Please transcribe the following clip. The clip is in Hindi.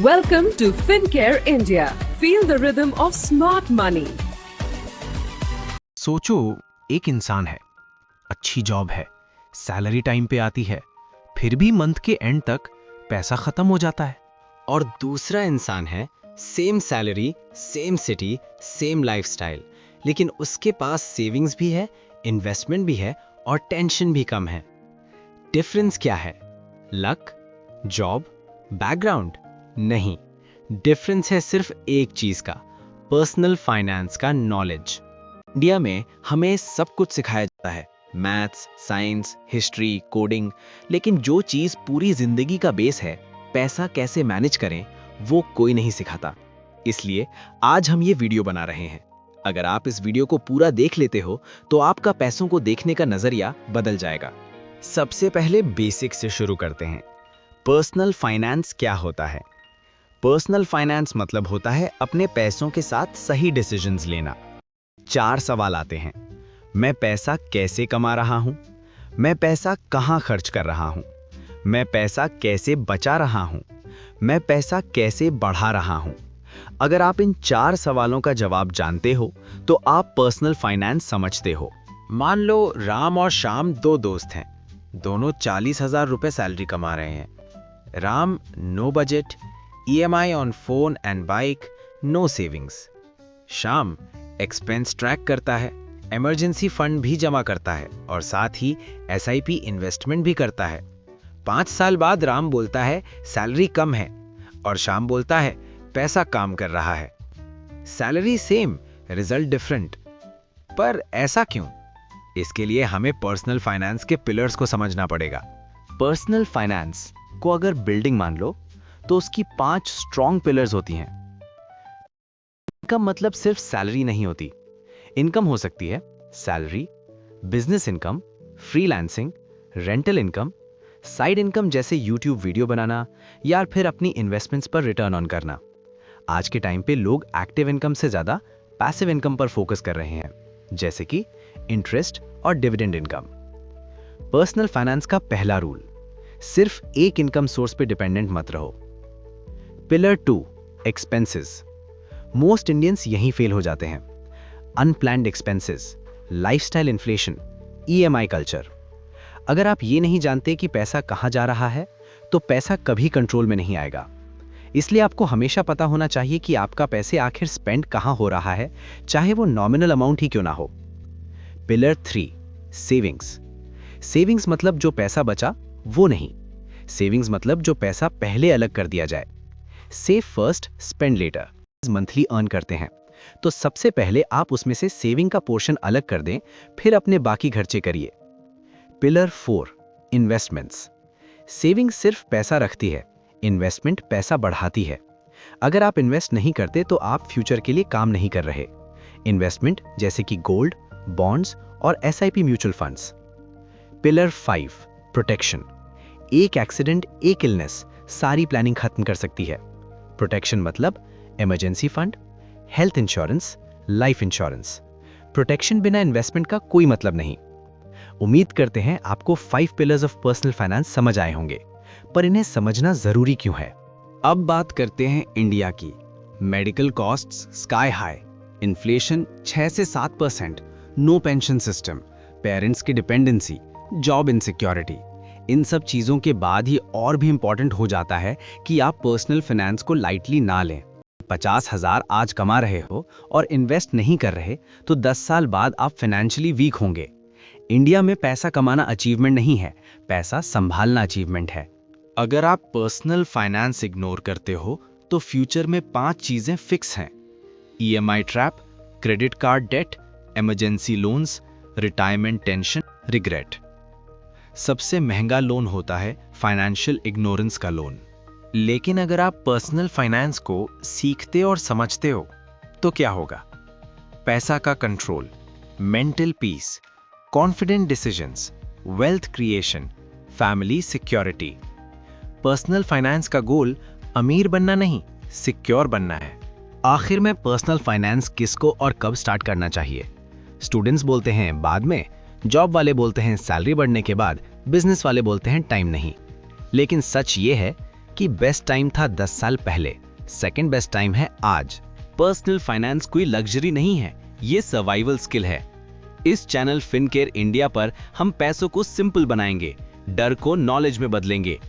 Welcome to FinCare India. Feel the rhythm of smart money. सोचो, एक इंसान है, अच्छी जॉब है, सैलरी टाइम पे आती है, फिर भी मंथ के एंड तक पैसा खत्म हो जाता है। और दूसरा इंसान है, same salary, same city, same lifestyle, लेकिन उसके पास सेविंग्स भी है, इन्वेस्टमेंट भी है और टेंशन भी कम है। डिफरेंस क्या है? Luck, job, background? नहीं, डिफरेंस है सिर्फ एक चीज का, पर्सनल फाइनेंस का नॉलेज। इंडिया में हमें सब कुछ सिखाया जाता है, मैथ्स, साइंस, हिस्ट्री, कोडिंग, लेकिन जो चीज पूरी जिंदगी का बेस है, पैसा कैसे मैनेज करें, वो कोई नहीं सिखाता। इसलिए आज हम ये वीडियो बना रहे हैं। अगर आप इस वीडियो को पूरा देख लेते हो तो आपका पैसों को देखने का नजरिया बदल जाएगा। सबसे पहले बेसिक से शुरू करते हैं। पर्सनल फाइनेंस क्या होता है? पर्सनल फाइनेंस मतलब होता है अपने पैसों के साथ सही डिसीजंस लेना। 4 सवाल आते हैं। मैं पैसा कैसे कमा रहा हूं? मैं पैसा कहां खर्च कर रहा हूं? मैं पैसा कैसे बचा रहा हूं? मैं पैसा कैसे बढ़ा रहा हूं? अगर आप इन 4 सवालों का जवाब जानते हो तो आप पर्सनल फाइनेंस समझते हो। मान लो राम और श्याम 2 दोस्त हैं, दोनों 40,000 रुपए सैलरी कमा रहे हैं। Ram no budget, EMI on phone and bike, no savings. Shyam expense track करता है, इमरजेंसी फंड भी जमा करता है और साथ ही SIP इन्वेस्टमेंट भी करता है। 5 साल बाद राम बोलता है सैलरी कम है और श्याम बोलता है पैसा काम कर रहा है। Salary same, result different. पर ऐसा क्यों? इसके लिए हमें पर्सनल फाइनेंस के पिलर्स को समझना पड़ेगा। पर्सनल फाइनेंस को अगर बिल्डिंग मान लो तो उसकी 5 स्ट्रॉन्ग पिलर्स होती हैं। इनकम मतलब सिर्फ सैलरी नहीं होती। इनकम हो सकती है salary, business income, freelancing, rental income, side income जैसे यूट्यूब वीडियो बनाना या फिर अपनी इन्वेस्टमेंट्स पर रिटर्न ऑन करना। आज के टाइम पे लोग एक्टिव इनकम से ज्यादा पैसिव इनकम पर फोकस कर रहे हैं, जैसे कि इंटरेस्ट और डिविडेंड इनकम। पर्सनल फाइनेंस का पहला रूल, सिर्फ एक इनकम सोर्स पे डिपेंडेंट मत रहो। Pillar 2, expenses. मोस्ट इंडियंस यहीं फेल हो जाते हैं। Unplanned expenses, lifestyle inflation, EMI culture. अगर आप ये नहीं जानते कि पैसा कहां जा रहा है तो पैसा कभी कंट्रोल में नहीं आएगा। इसलिए आपको हमेशा पता होना चाहिए कि आपका पैसे आखिर स्पेंड कहां हो रहा है, चाहे वो नॉमिनल अमाउंट ही क्यों ना हो। Pillar 3, savings. सेविंग्स मतलब जो पैसा बचा वो नहीं, सेविंग्स मतलब जो पैसा पहले अलग कर दिया जाए। Save first, spend later. Monthly earn करते हैं तो सबसे पहले आप उसमें से सेविंग का पोर्शन अलग कर दें, फिर अपने बाकी खर्चे करिए। Pillar 4, investments. सेविंग सिर्फ पैसा रखती है, इन्वेस्टमेंट पैसा बढ़ाती है। अगर आप इन्वेस्ट नहीं करते तो आप फ्यूचर के लिए काम नहीं कर रहे। इन्वेस्टमेंट जैसे कि गोल्ड, बॉन्ड्स और SIP mutual funds. Pillar 5, protection. एक एक्सीडेंट, एक इलनेस सारी प्लानिंग खत्म कर सकती है। प्रोटेक्शन मतलब emergency fund, health insurance, life insurance. Protection बिना इन्वेस्टमेंट का कोई मतलब नहीं। उम्मीद करते हैं आपको 5 पिलर्स ऑफ पर्सनल फाइनेंस समझ आए होंगे, पर इन्हें समझना जरूरी क्यों है? अब बात करते हैं इंडिया की। Medical costs sky high, inflation 6 से 7%, नो पेंशन सिस्टम, पेरेंट्स की डिपेंडेंसी, जॉब इनसिक्योरिटी। इन सब चीजों के बाद ही और भी इंपॉर्टेंट हो जाता है कि आप पर्सनल फाइनेंस को लाइटली ना लें। 50,000 आज कमा रहे हो और इन्वेस्ट नहीं कर रहे तो 10 साल बाद आप फाइनेंशियली वीक होंगे। इंडिया में पैसा कमाना अचीवमेंट नहीं है, पैसा संभालना अचीवमेंट है। अगर आप पर्सनल फाइनेंस इग्नोर करते हो तो फ्यूचर में 5 चीजें फिक्स हैं। EMI trap, credit card debt, emergency loans, retirement tension, regret. सबसे महंगा लोन होता है फाइनेंशियल इग्नोरेंस का लोन। लेकिन अगर आप पर्सनल फाइनेंस को सीखते और समझते हो तो क्या होगा? पैसा का control, mental peace, confident decisions, wealth creation, family security. Personal finance का गोल अमीर बनना नहीं, सिक्योर बनना है। आखिर में पर्सनल फाइनेंस किसको और कब स्टार्ट करना चाहिए? स्टूडेंट्स बोलते हैं बाद में, जॉब वाले बोलते हैं सैलरी बढ़ने के बाद, बिजनेस वाले बोलते हैं टाइम नहीं। लेकिन सच ये है कि बेस्ट टाइम था 10 साल पहले, सेकंड बेस्ट टाइम है आज। पर्सनल फाइनेंस कोई लग्जरी नहीं है, ये सर्वाइवल स्किल है। इस चैनल फिनकेयर इंडिया पर हम पैसों को सिंपल बनाएंगे, डर को नॉलेज में बदलेंगे